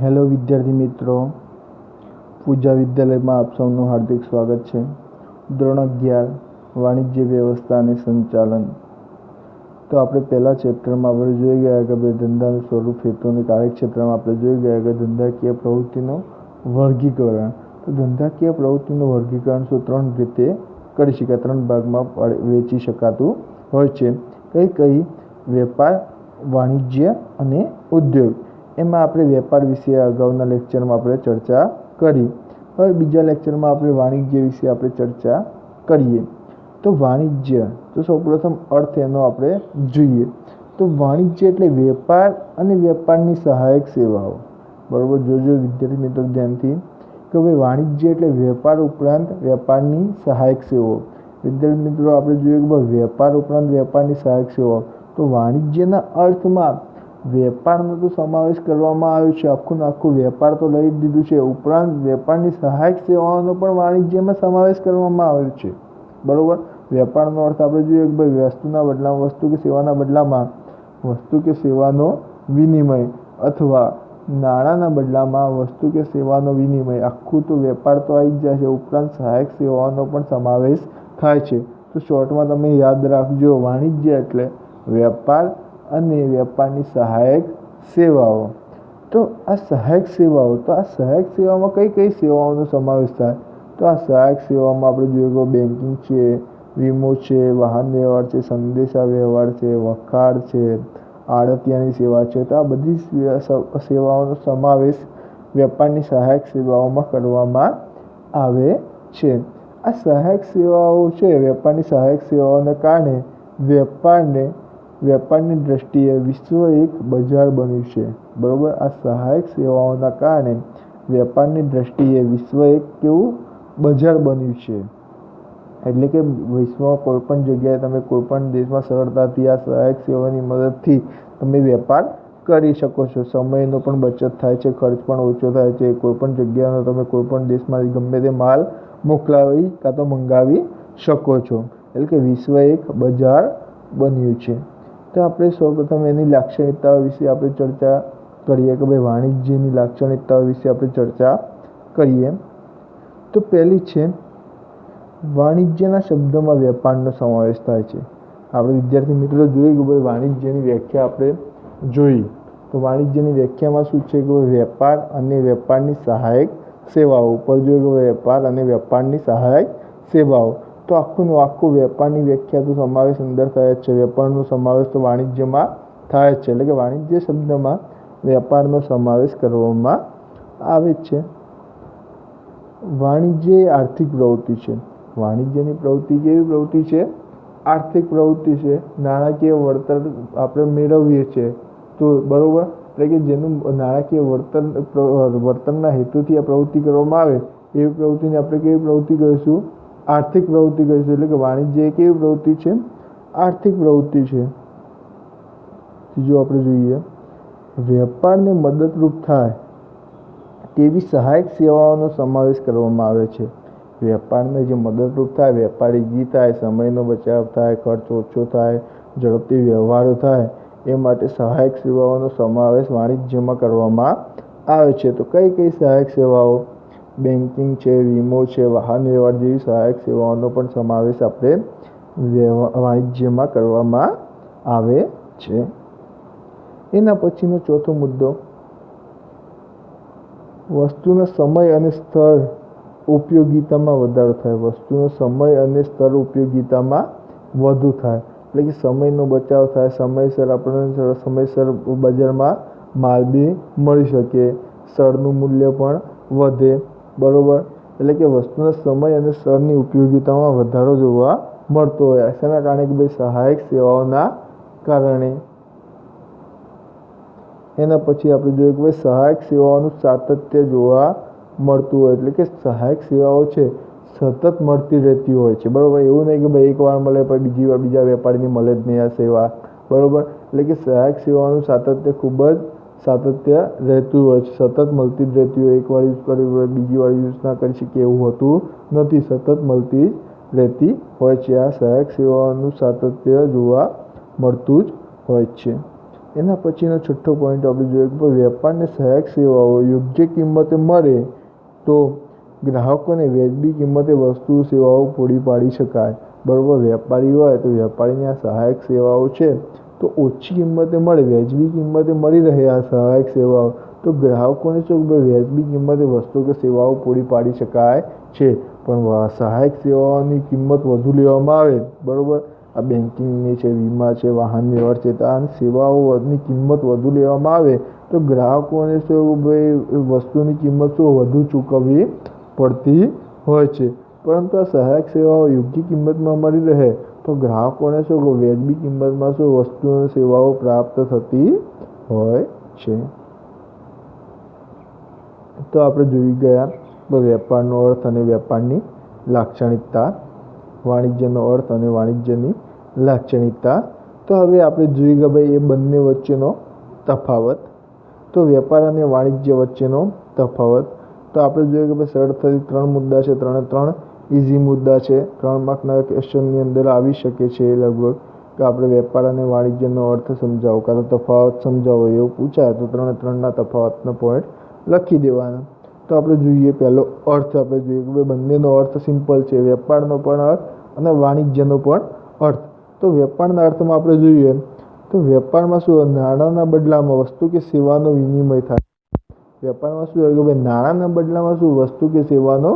Hello વિદ્યાર્થી મિત્રો, પૂજા વિદ્યાલયમાં આપ સૌનું હાર્દિક સ્વાગત છે. ધોરણ 11 વાણિજ્ય વ્યવસ્થા અને સંચાલન. તો આપણે પહેલા ચેપ્ટરમાં આપણે જોઈ ગયા કે ભાઈ ધંધાનું સ્વરૂપ, હેતુ અને કાર્યક્ષેત્રમાં આપણે જોઈ ગયા કે ધંધાકીય પ્રવૃત્તિનું વર્ગીકરણ. તો ધંધાકીય પ્રવૃત્તિનું વર્ગીકરણ શું 3 રીતે કરી શકાય, 3 ભાગમાં વહેંચી શકાતું હોય છે. કઈ વેપાર, વાણિજ્ય અને ઉદ્યોગ. એમાં આપણે વેપાર વિશે અગાઉના લેક્ચરમાં આપણે ચર્ચા કરી. હવે બીજા લેક્ચરમાં આપણે વાણિજ્ય વિશે આપણે ચર્ચા કરીએ. તો વાણિજ્ય, તો સૌપ્રથમ અર્થ એનો આપણે જોઈએ. તો વાણિજ્ય એટલે વેપાર અને વેપારની સહાયક સેવાઓ. બરાબર, જોજો વિદ્યાર્થી મિત્રો ધ્યાનથી કે ભાઈ વાણિજ્ય એટલે વેપાર ઉપરાંત વેપારની સહાયક સેવાઓ. વિદ્યાર્થી મિત્રો આપણે જોઈએ કે ભાઈ વેપાર ઉપરાંત વેપારની સહાયક સેવાઓ. તો વાણિજ્યના અર્થમાં વેપારનો તો સમાવેશ કરવામાં આવ્યો છે. આખું વેપાર તો લઈ દીધું છે, ઉપરાંત વેપારની સહાયક સેવાઓનો પણ વાણિજ્યમાં સમાવેશ કરવામાં આવ્યો છે. બરાબર, વેપારનો અર્થ આપણે જોઈએ કે ભાઈ વસ્તુના બદલામાં વસ્તુ કે સેવાના બદલામાં વસ્તુ કે સેવાનો વિનિમય, અથવા નાણાંના બદલામાં વસ્તુ કે સેવાનો વિનિમય. આખું તો વેપાર તો આવી જ જાય છે, ઉપરાંત સહાયક સેવાઓનો પણ સમાવેશ થાય છે. તો શોર્ટમાં તમે યાદ રાખજો, વાણિજ્ય એટલે વેપાર અને વેપારની સહાયક સેવાઓ. તો આ સહાયક સેવાઓ, તો આ સહાયક સેવામાં કઈ સેવાઓનો સમાવેશ થાય? તો આ સહાયક સેવાઓમાં આપણે જોઈએ કે બેન્કિંગ છે, વીમો છે, વાહન વ્યવહાર છે, સંદેશા વ્યવહાર છે, વખાણ છે, આડતિયાની સેવા છે. તો આ બધી સેવાઓનો સમાવેશ વેપારની સહાયક સેવાઓમાં કરવામાં આવે છે. આ સહાયક સેવાઓ છે, વેપારની સહાયક સેવાઓને કારણે વેપારની દ્રષ્ટિએ વિશ્વ એક બજાર બન્યું છે. બરાબર, આ સહાયક સેવાઓના કારણે વેપારની દ્રષ્ટિએ વિશ્વ એક કેવું બજાર બન્યું છે. એટલે કે વિશ્વમાં કોઈપણ જગ્યાએ તમે કોઈપણ દેશમાં સરળતાથી આ સહાયક સેવાની મદદથી તમે વેપાર કરી શકો છો. સમયનો પણ બચત થાય છે, ખર્ચ પણ ઓછો થાય છે. કોઈપણ જગ્યાનો તમે કોઈપણ દેશમાં ગમે તે માલ મોકલાવી કાં તો મંગાવી શકો છો. એટલે કે વિશ્વ એક બજાર બન્યું છે. તો આપણે સૌપ્રથમ એની લાક્ષણિકતાઓ વિશે આપણે ચર્ચા કરીએ કે ભાઈ વાણિજ્યની લાક્ષણિકતાઓ વિશે આપણે ચર્ચા કરીએ. તો પહેલી છે, વાણિજ્યના શબ્દમાં વેપારનો સમાવેશ થાય છે. આપણે વિદ્યાર્થી મિત્રો જોઈએ કે ભાઈ વાણિજ્યની વ્યાખ્યા આપણે જોઈ. તો વાણિજ્યની વ્યાખ્યામાં શું છે કે વેપાર અને વેપારની સહાયક સેવાઓ. ઉપર જોઈએ કે વેપાર અને વેપારની સહાયક સેવાઓ. તો આખું વેપારની વ્યાખ્યા તો સમાવેશ અંદર થાય જ છે. વેપારનો સમાવેશ તો વાણિજ્યમાં થાય જ છે. એટલે કે વાણિજ્ય શબ્દમાં વેપારનો સમાવેશ કરવામાં આવે છે. વાણિજ્ય એ આર્થિક પ્રવૃત્તિ છે. વાણિજ્યની પ્રવૃત્તિ કેવી પ્રવૃત્તિ છે? આર્થિક પ્રવૃત્તિ છે. નાણાકીય વળતર આપણે મેળવીએ છીએ. તો બરાબર, એટલે કે જેનું નાણાકીય વળતરના હેતુથી આ પ્રવૃત્તિ કરવામાં આવે એવી પ્રવૃત્તિને આપણે કેવી પ્રવૃત્તિ કહીશું? આર્થિક પ્રવૃત્તિ કહીશું. એટલે કે વાણિજ્ય એ કેવી પ્રવૃત્તિ છે? આર્થિક પ્રવૃત્તિ છે. જો આપણે જોઈએ, વેપારને મદદરૂપ થાય તેવી સહાયક સેવાઓનો સમાવેશ કરવામાં આવે છે. વેપારને જે મદદરૂપ થાય, વેપાર ઈઝી થાય, સમયનો બચાવ થાય, ખર્ચ ઓછો થાય, ઝડપથી વ્યવહારો થાય, એ માટે સહાયક સેવાઓનો સમાવેશ વાણિજ્યમાં કરવામાં આવે છે. તો કઈ સહાયક સેવાઓ? બેન્કિંગ છે, વીમો છે, વાહન વ્યવહાર જેવી સહાયક સેવાઓનો પણ સમાવેશ આપણે વાણિજ્યમાં કરવામાં આવે છે. એના પછીનો ચોથો મુદ્દો, વસ્તુના સમય અને સ્થળ ઉપયોગિતામાં વધારો થાય. વસ્તુનો સમય અને સ્થળ ઉપયોગિતામાં વધુ થાય. એટલે કે સમયનો બચાવ થાય, સમયસર બજારમાં માલ બી મળી શકે, સ્થળનું મૂલ્ય પણ વધે. બરાબર, એટલે કે વસ્તુના સમય અને સ્થળની ઉપયોગિતામાં વધારો જોવા મળતો હોય. શેના કારણે? કે ભાઈ સહાયક સેવાઓના કારણે. એના પછી આપણે જોઈએ કે ભાઈ સહાયક સેવાઓનું સાતત્ય જોવા મળતું હોય. એટલે કે સહાયક સેવાઓ છે સતત મળતી રહેતી હોય છે. બરાબર, એવું નહીં કે ભાઈ એકવાર મળે પછી બીજી વાર બીજા વેપારીની મળે જ નહીં આ સેવા. બરાબર, એટલે કે સહાયક સેવાઓનું સાતત્ય ખૂબ જ રહેતું હોય છે. સતત મળતી જ રહેતી હોય. એકવાર યુઝ કરી બીજી વાર યુઝ ના કરી શકીએ એવું હોતું નથી. સતત મળતી જ રહેતી હોય છે. આ સહાયક સેવાઓનું સાતત્ય જોવા મળતું જ હોય છે. એના પછીનો છઠ્ઠો પોઈન્ટ આપણે જોઈએ કે વેપારને સહાયક સેવાઓ યોગ્ય કિંમતે મળે તો ગ્રાહકોને વ્યાજબી કિંમતે વસ્તુ સેવાઓ પૂરી પાડી શકાય. બરાબર, વેપારી હોય તો વેપારીને આ સહાયક સેવાઓ છે તો ઓછી કિંમતે મળે, વ્યાજબી કિંમતે મળી રહે આ સહાયક સેવાઓ, તો ગ્રાહકોને શું વ્યાજબી કિંમતે વસ્તુ કે સેવાઓ પૂરી પાડી શકાય છે. પણ સહાયક સેવાઓની કિંમત વધુ લેવામાં આવે, બરાબર, આ બેન્કિંગની છે, વીમા છે, વાહન વ્યવહાર છે, તો આ સેવાઓની કિંમત વધુ લેવામાં આવે તો ગ્રાહકોને શું વસ્તુની કિંમત શું વધુ ચૂકવવી પડતી હોય છે. પરંતુ આ સહાયક સેવાઓ યોગ્ય કિંમતમાં મળી રહે તો ગ્રાહકોને શું વ્યાજબી કિંમતમાં શું વસ્તુઓ સેવાઓ પ્રાપ્ત થતી હોય છે. તો આપણે જોઈ ગયા વેપારનો અર્થ અને વેપારની લાક્ષણિકતા, વાણિજ્યનો અર્થ અને વાણિજ્યની લાક્ષણિકતા. તો હવે આપણે જોઈ ગયા એ બંને વચ્ચેનો તફાવત. તો વેપાર અને વાણિજ્ય વચ્ચેનો તફાવત તો આપણે જોઈએ કે સરળતાથી 3 મુદ્દા છે, 3 ઇઝી મુદ્દા છે, 3 માર્કના ક્વેશ્ચનની અંદર આવી શકે છે લગભગ કે આપણે વેપાર અને વાણિજ્યનો અર્થ સમજાવો કાં તો તફાવત સમજાવો એવું પૂછાય તો 3ના તફાવતનો પોઈન્ટ લખી દેવાના. તો આપણે જોઈએ પહેલો અર્થ આપણે જોઈએ કે બંનેનો અર્થ સિમ્પલ છે, વેપારનો પણ અર્થ અને વાણિજ્યનો પણ અર્થ. તો વેપારના અર્થમાં આપણે જોઈએ તો વેપારમાં શું નાણાંના બદલામાં વસ્તુ કે સેવાનો વિનિમય થાય. વેપારમાં શું કે નાણાંના બદલામાં શું વસ્તુ કે સેવાનો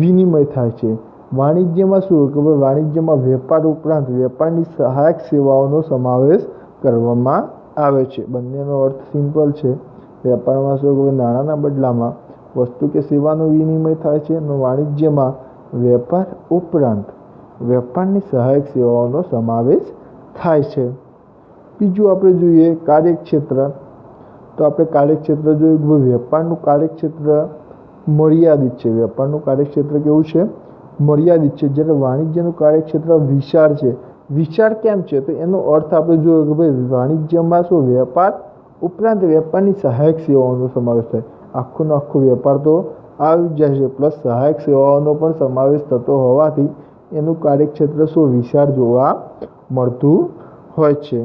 વિનિમય થાય છે. વાણિજ્યમાં શું કે વાણિજ્યમાં વેપાર ઉપરાંત વેપારની સહાયક સેવાઓનો સમાવેશ કરવામાં આવે છે. બંનેનો અર્થ સિમ્પલ છે. વેપારમાં શું કે નાણાંના બદલામાં વસ્તુ કે સેવાનો વિનિમય થાય છે અને વાણિજ્યમાં વેપાર ઉપરાંત વેપારની સહાયક સેવાઓનો સમાવેશ થાય છે. બીજું આપણે જોઈએ કાર્યક્ષેત્ર. તો આપણે કાર્યક્ષેત્ર જોયું વેપારનું કાર્યક્ષેત્ર મર્યાદિત છે. વેપારનું કાર્યક્ષેત્ર કેવું છે? મર્યાદિત છે. જ્યારે વાણિજ્યનું કાર્યક્ષેત્ર વિશાળ છે. વિશાળ કેમ છે? તો એનો અર્થ આપણે જોયો કે વાણિજ્યમાં શું વેપાર ઉપરાંત વેપારની સહાયક સેવાઓનો સમાવેશ થાય. આખોનો આખો વેપાર તો આવી જાય છે પ્લસ સહાયક સેવાઓનો પણ સમાવેશ થતો હોવાથી એનું કાર્યક્ષેત્ર શું વિશાળ જોવા મળતું હોય છે.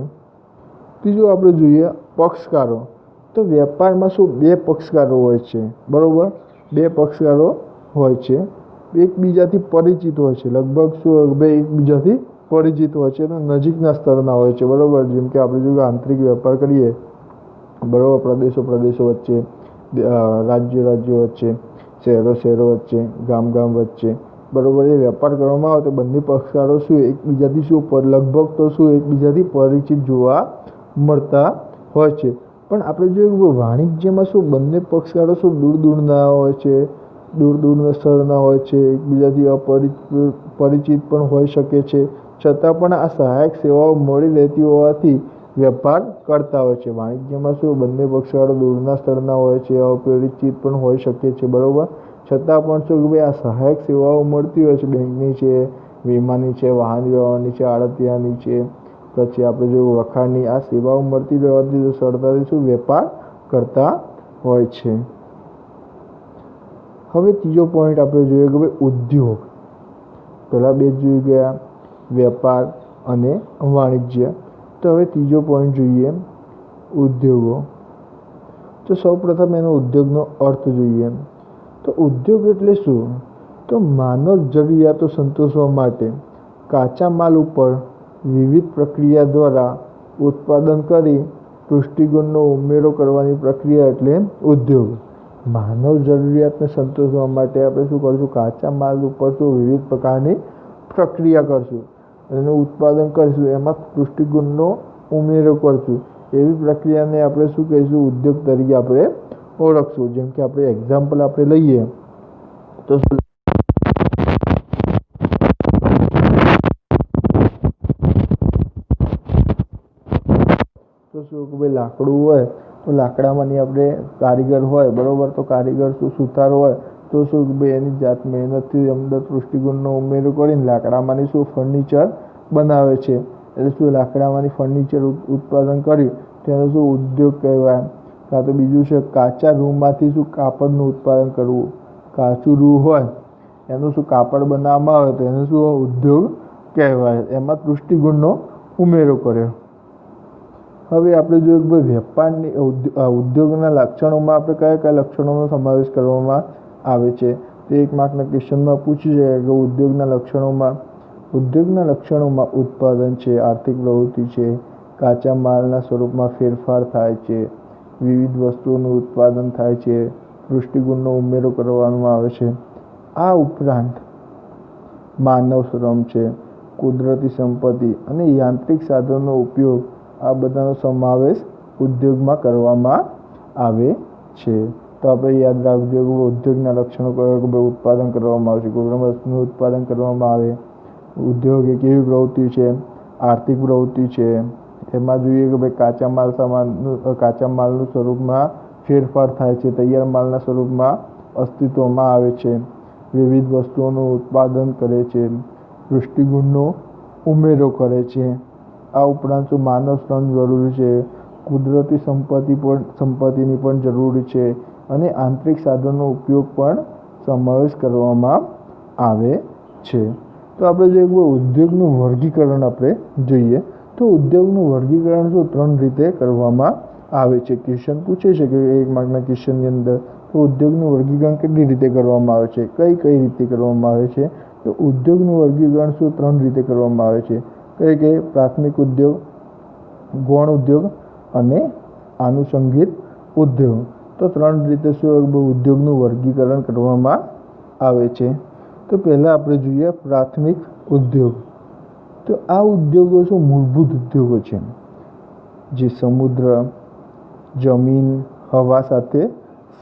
ત્રીજું આપણે જોઈએ પક્ષકારો. તો વેપારમાં શું 2 પક્ષકારો હોય છે, બરાબર, 2 પક્ષકારો હોય છે, એકબીજાથી પરિચિત હોય છે, લગભગ શું એકબીજાથી પરિચિત હોય છે અને નજીકના સ્તરના હોય છે, બરાબર. જેમ કે આપણે જો આંતરિક વેપાર કરીએ, બરાબર, પ્રદેશો વચ્ચે, રાજ્યો વચ્ચે, શહેરો વચ્ચે, ગામ વચ્ચે, બરાબર, એ વેપાર કરવામાં આવે તો બંને પક્ષકારો શું એકબીજાથી શું લગભગ તો શું એકબીજાથી પરિચિત જોવા મળતા હોય છે. પણ આપણે જોયું વાણિજ્યમાં શું બંને પક્ષકારો શું દૂરના હોય છે, દૂરના સ્તરના હોય છે, એકબીજાથી પરિચિત પણ હોઈ શકે છે, છતાં પણ આ સહાયક સેવાઓ મળી રહેતી હોવાથી વેપાર કરતા હોય છે. વાણિજ્યમાં શું બંને પક્ષકારો દૂરના સ્તરના હોય છે, અપરિચિત પણ હોઈ શકે છે, બરાબર, છતાં પણ શું કે આ સહાયક સેવાઓ મળતી હોય છે, બેંકની છે, વીમાની છે, વાહન વ્યવહારની છે, આડતિયાની છે, પછી આપણે જો વખાણની આ સેવાઓ મળતી રહેવાથી સરળતાથી શું વેપાર કરતા હોય છે. હવે ત્રીજો પોઈન્ટ આપણે જોઈએ કે ઉદ્યોગ. પહેલાં 2 જોઈ ગયા વેપાર અને વાણિજ્ય. તો હવે ત્રીજો પોઈન્ટ જોઈએ ઉદ્યોગો. તો સૌપ્રથમ એનો ઉદ્યોગનો અર્થ જોઈએ. તો ઉદ્યોગ એટલે શું? તો માનવ જરૂરિયાતો સંતોષવા માટે કાચા માલ ઉપર વિવિધ પ્રક્રિયા દ્વારા ઉત્પાદન કરી પુષ્ટિગુણનો ઉમેરો કરવાની પ્રક્રિયા એટલે ઉદ્યોગ. માનવ જરૂરિયાતને સંતોષવા માટે આપણે શું કરીશું? કાચા માલ ઉપર શું વિવિધ પ્રકારની પ્રક્રિયા કરશું, એનું ઉત્પાદન કરીશું, એમાં પુષ્ટિગુણનો ઉમેરો કરશું. એવી પ્રક્રિયાને આપણે શું કહીશું? ઉદ્યોગ તરીકે આપણે ઓળખશું. જેમ કે આપણે એક્ઝામ્પલ આપણે લઈએ તો શું કે લાકડું હોય તો લાકડામાંની આપણે કારીગર હોય, બરાબર, તો કારીગર શું સુથાર હોય તો શું એની જાત મહેનતથી અંદર પુષ્ટિગુણનો ઉમેરો કરીને લાકડામાંની શું ફર્નિચર બનાવે છે. એટલે શું લાકડામાંની ફર્નિચર ઉત્પાદન કર્યું તેનો શું ઉદ્યોગ કહેવાય. કાં તો બીજું છે કાચા રૂમાંથી શું કાપડનું ઉત્પાદન કરવું. કાચું રૂ હોય એનું શું કાપડ બનાવવામાં આવે તો એને શું ઉદ્યોગ કહેવાય. એમાં પુષ્ટિગુણનો ઉમેરો કર્યો. હવે આપણે જોઈએ કે ભાઈ વેપારની ઉદ્યોગના લક્ષણોમાં આપણે કયા કયા લક્ષણોનો સમાવેશ કરવામાં આવે છે. તે 1 માર્કના ક્વેશ્ચનમાં પૂછી જાય કે ઉદ્યોગના લક્ષણોમાં ઉત્પાદન છે, આર્થિક પ્રવૃત્તિ છે, કાચા માલના સ્વરૂપમાં ફેરફાર થાય છે, વિવિધ વસ્તુઓનું ઉત્પાદન થાય છે, દૃષ્ટિગુણનો ઉમેરો કરવામાં આવે છે. આ ઉપરાંત માનવ શ્રમ છે, કુદરતી સંપત્તિ અને યાંત્રિક સાધનોનો ઉપયોગ, આ બધાનો સમાવેશ ઉદ્યોગમાં કરવામાં આવે છે. તો આપણે યાદ રાખજો કે ઉદ્યોગના લક્ષણો કયા કે ભાઈ ઉત્પાદન કરવામાં આવે છે, કુદરતી વસ્તુનું ઉત્પાદન કરવામાં આવે. ઉદ્યોગ એક એવી પ્રવૃત્તિ છે, આર્થિક પ્રવૃત્તિ છે. એમાં જોઈએ કે ભાઈ કાચા માલનું સ્વરૂપમાં ફેરફાર થાય છે, તૈયાર માલના સ્વરૂપમાં અસ્તિત્વમાં આવે છે, વિવિધ વસ્તુઓનું ઉત્પાદન કરે છે, દૃષ્ટિગુણનો ઉમેરો કરે છે. આ ઉપરાંત માનવ શ્રમ જરૂરી છે, કુદરતી સંપત્તિની પણ જરૂરી છે અને આંતરિક સાધનનો ઉપયોગ પણ સમાવેશ કરવામાં આવે છે. તો આપણે જોઈએ ઉદ્યોગનું વર્ગીકરણ આપણે જોઈએ તો ઉદ્યોગનું વર્ગીકરણ 3 રીતે કરવામાં આવે છે. ક્વેશ્ચન પૂછે છે કે 1 માર્કના ક્વેશ્ચનની અંદર તો ઉદ્યોગનું વર્ગીકરણ કેટલી રીતે કરવામાં આવે છે, કઈ રીતે કરવામાં આવે છે. તો ઉદ્યોગનું વર્ગીકરણ 3 રીતે કરવામાં આવે છે. કઈ પ્રાથમિક ઉદ્યોગ, ગૌણ ઉદ્યોગ અને આનુષંગિક ઉદ્યોગ. તો 3 રીતે ઉદ્યોગનું વર્ગીકરણ કરવામાં આવે છે. તો પહેલાં આપણે જોઈએ પ્રાથમિક ઉદ્યોગ. તો આ ઉદ્યોગો મૂળભૂત ઉદ્યોગો છે જે સમુદ્ર, જમીન, હવા સાથે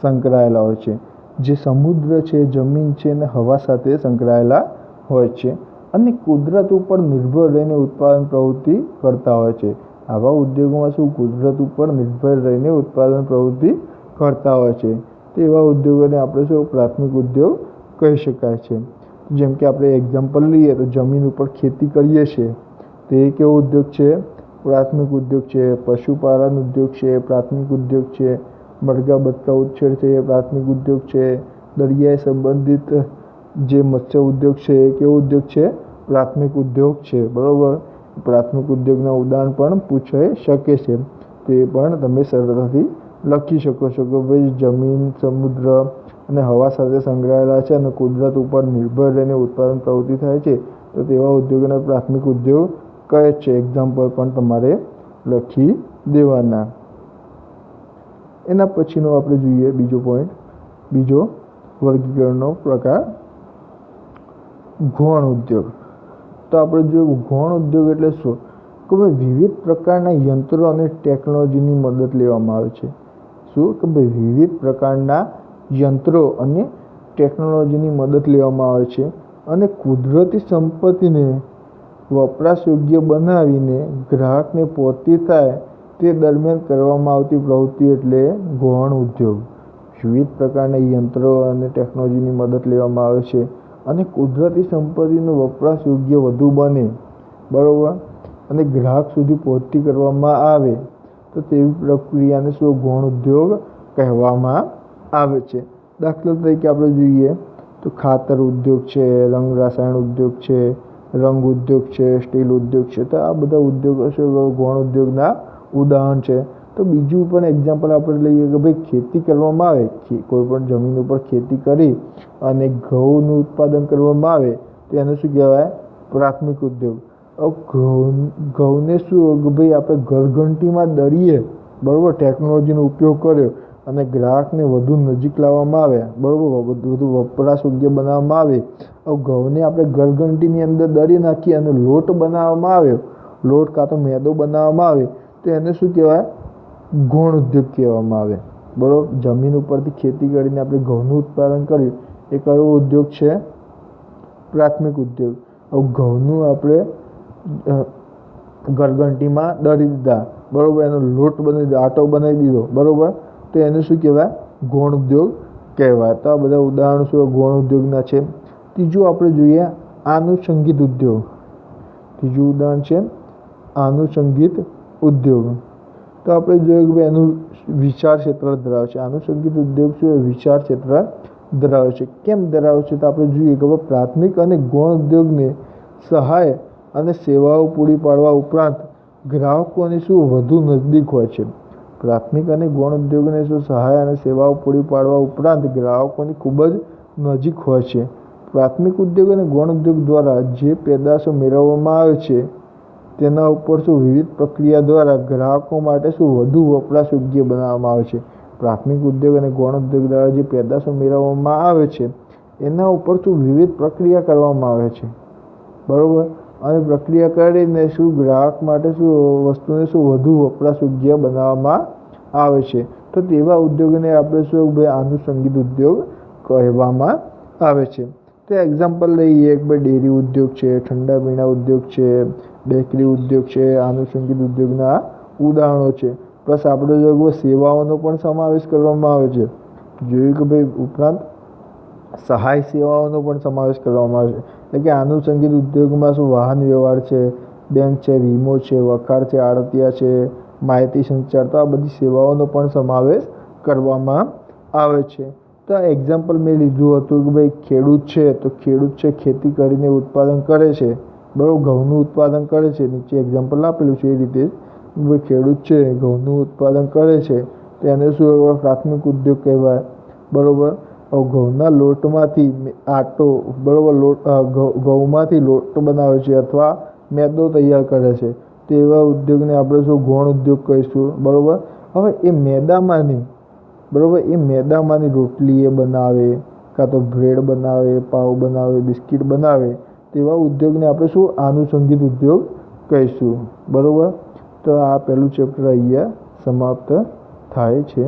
સંકળાયેલા હોય છે. જે સમુદ્ર છે, જમીન છે અને હવા સાથે સંકળાયેલા હોય છે અને કુદરત ઉપર નિર્ભર રહીને ઉત્પાદન પ્રવૃત્તિ કરતા હોય છે. આવા ઉદ્યોગોમાં કુદરત ઉપર નિર્ભર રહીને ઉત્પાદન પ્રવૃત્તિ કરતા હોય છે. તેવા ઉદ્યોગોને આપણે પ્રાથમિક ઉદ્યોગ કહી શકાય છે. જેમ કે આપણે એક્ઝામ્પલ લઈએ તો જમીન ઉપર ખેતી કરીએ છીએ તે કેવો ઉદ્યોગ છે, પ્રાથમિક ઉદ્યોગ છે. પશુપાલન ઉદ્યોગ છે, પ્રાથમિક ઉદ્યોગ છે. મરઘા બતકા ઉછેર છે એ પ્રાથમિક ઉદ્યોગ છે. દરિયાઈ સંબંધિત જે મત્સ્ય ઉદ્યોગ છે એ કેવો ઉદ્યોગ છે, પ્રાથમિક ઉદ્યોગ છે. બરાબર. પ્રાથમિક ઉદ્યોગના ઉદાહરણ પણ પૂછાઈ શકે છે. તે પણ તમે સરળતાથી લખી શકો છો કે ભાઈ જમીન, સમુદ્ર અને હવા સાથે સંકળાયેલા છે અને કુદરત ઉપર નિર્ભર રહીને ઉત્પાદન પ્રવૃત્તિ થાય છે. તો તેવા ઉદ્યોગોને પ્રાથમિક ઉદ્યોગ કહે છે. એક્ઝામ્પલ પણ તમારે લખી દેવાના. એના પછીનો આપણે જોઈએ બીજો વર્ગીકરણનો પ્રકાર ગૌણ ઉદ્યોગ. તો આપણે જોઈએ ગૌણ ઉદ્યોગ એટલે શું કે ભાઈ વિવિધ પ્રકારના યંત્રો અને ટેકનોલોજીની મદદ લેવામાં આવે છે. શું કે ભાઈ વિવિધ પ્રકારના યંત્રો અને ટેકનોલોજીની મદદ લેવામાં આવે છે અને કુદરતી સંપત્તિને વપરાશયોગ્ય બનાવીને ગ્રાહકને પહોંચતી થાય તે દરમિયાન કરવામાં આવતી પ્રવૃત્તિ એટલે ગૌણ ઉદ્યોગ. વિવિધ પ્રકારના યંત્રો અને ટેકનોલોજીની મદદ લેવામાં આવે છે અને કુદરતી સંપત્તિનો વપરાશ યોગ્ય વધુ બને, બરાબર, અને ગ્રાહક સુધી પહોંચતી કરવામાં આવે તો તેવી પ્રક્રિયાને ગૌણ ઉદ્યોગ કહેવામાં આવે છે. દાખલા તરીકે આપણે જોઈએ તો ખાતર ઉદ્યોગ છે, રંગ રસાયણ ઉદ્યોગ છે, રંગ ઉદ્યોગ છે, સ્ટીલ ઉદ્યોગ છે. તો આ બધા ઉદ્યોગો ગૌણ ઉદ્યોગના ઉદાહરણ છે. તો બીજું પણ એક્ઝામ્પલ આપણે લઈએ કે ભાઈ ખેતી કરવામાં આવે, કોઈ પણ જમીન ઉપર ખેતી કરી અને ઘઉંનું ઉત્પાદન કરવામાં આવે તો એને શું કહેવાય, પ્રાથમિક ઉદ્યોગ. ઘઉંને કે ભાઈ આપણે ઘરઘંટીમાં દળીએ, બરાબર, ટેકનોલોજીનો ઉપયોગ કર્યો અને ગ્રાહકને વધુ નજીક લાવવામાં આવે, બરાબર, વધુ વપરાશયોગ્ય બનાવવામાં આવે. ઘઉંને આપણે ઘરઘંટીની અંદર દળી નાખીએ અને લોટ બનાવવામાં આવ્યો, લોટ કાં તો મેદો બનાવવામાં આવે તો એને શું કહેવાય, ગૌણ ઉદ્યોગ કહેવામાં આવે. બરાબર. જમીન ઉપરથી ખેતી કરીને આપણે ઘઉંનું ઉત્પાદન કર્યું એ કયો ઉદ્યોગ છે, પ્રાથમિક ઉદ્યોગ. ઘઉંનું આપણે ઘરઘંટીમાં દળી દીધા, બરાબર, એનો લોટ બનાવી દીધો, આટો બનાવી દીધો, બરાબર, તો એને શું કહેવાય, ગૌણ ઉદ્યોગ કહેવાય. તો આ બધા ઉદાહરણો ગૌણ ઉદ્યોગના છે. ત્રીજું આપણે જોઈએ આનુષંગિક ઉદ્યોગ. ત્રીજું ઉદાહરણ છે આનુષંગિક ઉદ્યોગ. તો આપણે જોઈએ કે એનું વિશાળ ક્ષેત્ર ધરાવે છે. આનુષંગિક ઉદ્યોગ વિશાળ ક્ષેત્ર ધરાવે છે. કેમ ધરાવે છે તો આપણે જોઈએ કે પ્રાથમિક અને ગૌણ ઉદ્યોગને સહાય અને સેવાઓ પૂરી પાડવા ઉપરાંત ગ્રાહકોની શું વધુ નજદીક હોય છે. પ્રાથમિક અને ગૌણ ઉદ્યોગને શું સહાય અને સેવાઓ પૂરી પાડવા ઉપરાંત ગ્રાહકોની ખૂબ જ નજીક હોય છે. પ્રાથમિક ઉદ્યોગ અને ગૌણ ઉદ્યોગ દ્વારા જે પેદાશો મેળવવામાં આવે છે તેના ઉપર શું વિવિધ પ્રક્રિયા દ્વારા ગ્રાહકો માટે શું વધુ વપરાશ યોગ્ય બનાવવામાં આવે છે. પ્રાથમિક ઉદ્યોગ અને ગૌણ ઉદ્યોગ દ્વારા જે પેદાશો મેળવવામાં આવે છે એના ઉપર શું વિવિધ પ્રક્રિયા કરવામાં આવે છે, બરાબર. અને પ્રક્રિયા કરીને શું ગ્રાહક માટે શું વસ્તુને શું વધુ વપરાશ યોગ્ય બનાવવામાં આવે છે. તો તેવા ઉદ્યોગને આપણે શું ભાઈ આનુષંગિક ઉદ્યોગ કહેવામાં આવે છે. તો એક્ઝામ્પલ લઈએ કે ભાઈ ડેરી ઉદ્યોગ છે, ઠંડા પીણા ઉદ્યોગ છે, બેકરી ઉદ્યોગ છે, આનુષંગિક ઉદ્યોગના ઉદાહરણો છે. પ્લસ આપણે જો સેવાઓનો પણ સમાવેશ કરવામાં આવે છે. જોયું કે ભાઈ ઉપરાંત સહાય સેવાઓનો પણ સમાવેશ કરવામાં આવે છે. એટલે કે આનુષંગિક ઉદ્યોગમાં શું વાહન વ્યવહાર છે, બેંક છે, વીમો છે, વખાર છે, આડતિયા છે, માહિતી સંચાર, તો આ બધી સેવાઓનો પણ સમાવેશ કરવામાં આવે છે. તો આ એક્ઝામ્પલ મેં લીધું હતું કે ભાઈ ખેડૂત છે તો ખેડૂત છે ખેતી કરીને ઉત્પાદન કરે છે, બરાબર, ઘઉંનું ઉત્પાદન કરે છે. નીચે એક્ઝામ્પલ આપેલું છે એ રીતે ભાઈ ખેડૂત છે ઘઉંનું ઉત્પાદન કરે છે તો એને શું પ્રાથમિક ઉદ્યોગ કહેવાય, બરાબર. ઘઉંના લોટમાંથી આટો, બરાબર, ઘઉંમાંથી લોટ બનાવે છે અથવા મેદો તૈયાર કરે છે. તો એવા ઉદ્યોગને આપણે શું ગૌણ ઉદ્યોગ કહીશું, બરાબર. હવે એ મેદામાંની, બરાબર, એ મેદામાંની રોટલી એ બનાવે, કાં તો બ્રેડ બનાવે, પાવ બનાવે, બિસ્કિટ બનાવે, તેવા ઉદ્યોગને આપણે શું આનુષંગિક ઉદ્યોગ કહીશું, બરાબર. તો આ પહેલું ચેપ્ટર અહીંયા સમાપ્ત થાય છે.